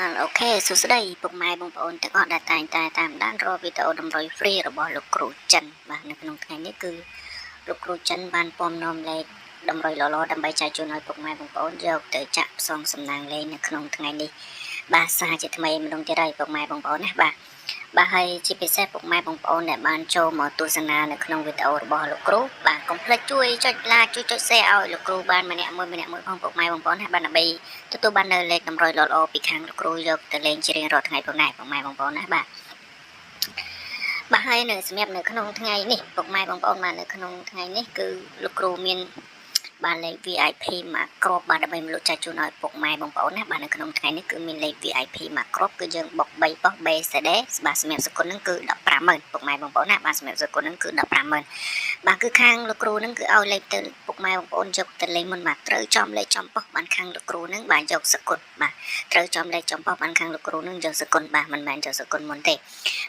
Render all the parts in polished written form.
អូខេសួស្តីពុកម៉ែបងប្អូនទាំងអស់ដែលតែងតែតាមដានរាល់វីដេអូតម្រុយ free របស់លោកគ្រូចិនបាទនៅក្នុងថ្ងៃនេះគឺលោកគ្រូចិនបានពំនាំលេខតម្រុយល្អៗដើម្បីចែកជូនឲ្យពុកម៉ែបងប្អូនយកទៅចាក់ផ្សងសំណាងលេងនៅក្នុងថ្ងៃនេះបាទសារជាថ្មីម្ដងទៀតហើយពុកម៉ែបងប្អូនណាបាទហើយជាពិសេសពុកម៉ែបងប្អូនដែលបានចូលមកទស្សនានៅក្នុងវីដេអូរបស់លោកគ្រូបាទកុំភ្លេចជួយចុច like ជួយចុច share ឲ្យលោកគ្រូបានម្នាក់មួយផងពុកម៉ែបងប្អូនណាបាទដើម្បីទទួលបាននៅលេខតម្រុយល្អៗពីខាងលោកគ្រូយកទៅលេងជារៀងរាល់ថ្ងៃផងដែរពុកម៉ែបងប្អូនណាបាទហើយនៅសម្រាប់នៅក្នុងថ្ងៃនេះពុកម៉ែបងប្អូនបាននៅក្នុងថ្ងៃនេះគឺលោកគ្រូមានបានលេខ VIP មកគ្របបាទដើម្បីមកលក់ចាច់ជូនឲ្យពុកម៉ែបងប្អូនណាបាទនៅក្នុងថ្ងៃនេះគឺមានលេខ VIP មកគ្របគឺយើងបុក3ប៉ុស BCD បាទសម្រាប់សគុណហ្នឹងគឺ 150,000 ពុកម៉ែបងប្អូនណាបាទសម្រាប់សគុណហ្នឹងគឺ 150,000 បាទគឺខាងលោកគ្រូហ្នឹងគឺឲ្យលេខទៅពុកម៉ែបងប្អូនយកទៅលេងមុនបាទត្រូវចំលេខចំប៉ុសបានខាងលោកគ្រូហ្នឹងបាទយកសគុណបាទត្រូវចំលេខចំប៉ុសបានខាងលោកគ្រូហ្នឹងយកសគុណបាទមិនមែនយកសគុណមុនទេ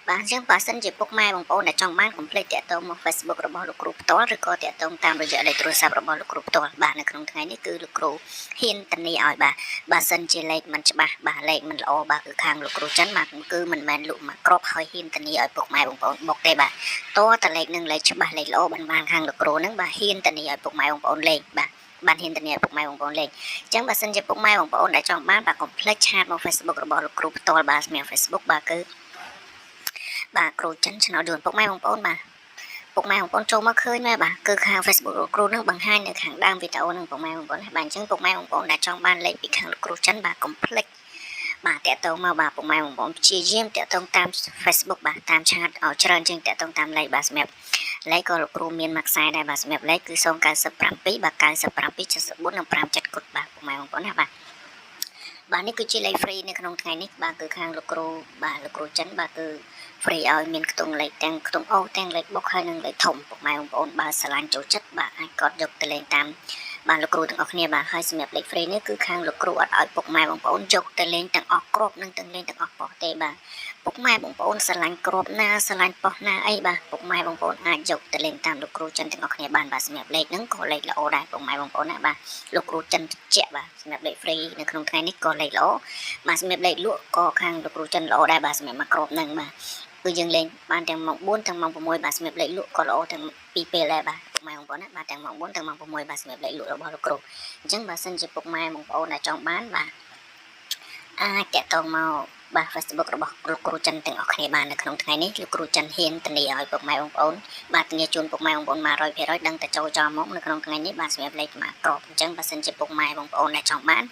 បាទអញ្ចឹងបើសិនជាពុកម៉ែបងប្អូនដែលចង់បានកុំភ្លេចតាក់ទងមក Facebook របស់លោកគ្រូផ្ទាល់ឬក៏តាក់ទងតាមរយៈលេខទូរស័ព្ទរបស់លោកគ្រូផ្ទាល់បាទនៅក្នុងថ្ងៃនេះគឺលោកគ្រូហ៊ានធានាឲ្យបាទបើសិនជាលេខមិនច្បាស់បាទលេខមិនល្អបាទគឺខាងលោកគ្រូចិនបាទគឺមិនមែនលក់មកគ្របហើយហ៊ានធានាឲ្យពុកម៉ែបងប្អូនបុកទេបាទតើតលេខនឹងលេខច្បាស់លេខល្អបានខាងលោកគ្រូហ្នឹងបាទហ៊ានធានាឲ្យពុកម៉ែបងប្អូនលេខបាទបានហ៊ានធានាពុកម៉ែបងប្អូនលេខអញ្ចឹងបើសិនជាពុកម៉ែបងប្អូនដែលចង់បានបាទកុំភ្លេចឆាតមក Facebook របស់លោកគ្រូផ្ទាល់បាទសម្រាប់ Facebook បាទគឺបាទគ្រូចិនឆ្នោតយួនពុកម៉ែបងប្អូនបាទពុកម៉ែបងប្អូនចូលមកឃើញមែនបាទគឺខាង Facebook លោកគ្រូនឹងបង្ហាញនៅខាងដើមវីដេអូនឹងពុកម៉ែបងប្អូនបាទអញ្ចឹងពុកម៉ែបងប្អូនដែលចង់បានលេខពីខាងលោកគ្រូចិនបាទកុំភ្លេចបាទតាក់ទងមកបាទពុកម៉ែបងប្អូនព្យាយាមតាក់ទងតាម Facebook បាទតាមឆាតឲ្យច្រើនជាងតាក់ទងតាមលេខបាទសម្រាប់លេខក៏លោកគ្រូមានមួយខ្សែដែរបាទសម្រាប់លេខគឺ097បាទ9774និង57គុតបាទពុកម៉ែបងប្អូនណាបាទនេះគឺជាលេខ free នៅក្នុងថ្ងៃនេះបាទគឺខាងលោកគ្រូបាទលោកគ្រូចិនបាទគឺ free ឲ្យមានខ្ទង់លេខទាំងខ្ទង់អូទាំងលេខបុកហើយនិងលេខធំពុកម៉ែបងប្អូនបើស្រឡាញ់ចូលចិត្តបាទអាចកត់យកទៅលេងតាមបាទលោកគ្រូទាំងអស់គ្នាបាទហើយសម្រាប់លេខ free នេះគឺខាងលោកគ្រូអត់ឲ្យពុកម៉ែបងប្អូនយកទៅលេងទាំងអស់គ្រាប់និងទាំងលេងទាំងអស់ប៉ុសទេបាទពុកម៉ែបងប្អូនស្រឡាញ់គ្រាប់ណាស្រឡាញ់ប៉ុសណាអីបាទពុកម៉ែបងប្អូនអាចយកទៅលេងតាមលោកគ្រូចិនទាំងអស់គ្នាបានបាទសម្រាប់លេខហ្នឹងក៏លេខល្អដែរពុកម៉ែបងប្អូនណាបាទលោកគ្រូចិនជាក់បាទសម្រាប់លេខ free នៅក្នុងថ្ងៃនេះក៏លេខល្អបាទសម្រាប់លេខលក់ក៏ខាងលោកគ្រូចិនល្អដែរបាទសម្រាប់មកគ្របហ្នឹងបាទគឺយើងលេងបានទាំងម៉ោង4ទាំងម៉ោង6បាទសម្រាប់លេខលក់ក៏ល្អទាំងពីរពេលដែរបាទពុកម៉ែបងប្អូនណាបាទទាំងម៉ោង4ទាំងម៉ោង6បាទសម្រាប់លេខលក់របស់លោកគ្រូអញ្ចឹងបើសិនជាពុកម៉ែបងប្អូនដែលចង់បានបាទអាចតាក់ទងមកបាទ Facebook របស់លោកគ្រូចិនទាំងអស់គ្នាបាននៅក្នុងថ្ងៃនេះលោកគ្រូចិនហ៊ានធានាឲ្យពុកម៉ែបងប្អូនបាទធានាជូនពុកម៉ែបងប្អូនមក 100% ដឹងតែចូលចោលមកនៅក្នុងថ្ងៃនេះបាទសម្រាប់លេខមកក្របអញ្ចឹងបើសិនជាពុកម៉ែបងប្អូនដែលចង់បាន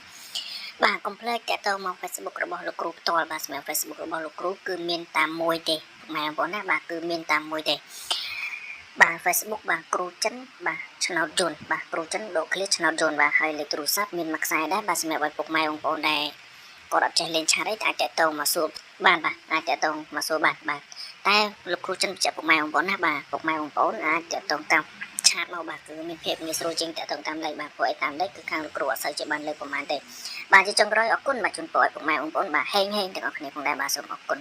បាទកុំភ្លេចតាក់ទងមក Facebook របស់លោកគ្រូផ្ទាល់បាទសម្រាប់ Facebook របស់លោកគ្រូគឺមានតាមមួយទេម៉ែបងប្អូនណាបាទគឺមានតាមមួយទេបាទ Facebook បាទគ្រូចិនបាទឆ្នោតយន្តបាទគ្រូចិនដកឃ្លាឆ្នោតយន្តបាទហើយលេខទូរស័ព្ទមានមួយខ្សែដែរបាទសម្រាប់ឲ្យពុកម៉ែបងប្អូនដែរគាត់អត់ចេះលេងឆាតទេអាចតាក់ទងមកសួរបានបាទអាចតាក់ទងមកសួរបាទតែលោកគ្រូចិនបញ្ជាក់ពុកម៉ែបងប្អូនណាបាទពុកម៉ែបងប្អូនអាចតាក់ទងតាមឆាតមកបាទគឺមានភាពងាយស្រួលជាងតាក់ទងតាមលេខបាទព្រោះឯតាមលេខគឺខាងលោកគ្រូអត់សូវជាបានលើកប្រហែលទេបាទជាចុងក្រោយអរគុណបាទជូនពរឲ្យពុកម៉ែបងប្អូនបាទហេងទាំងអស់គ្នាផងដែរបាទសូមអរគុណ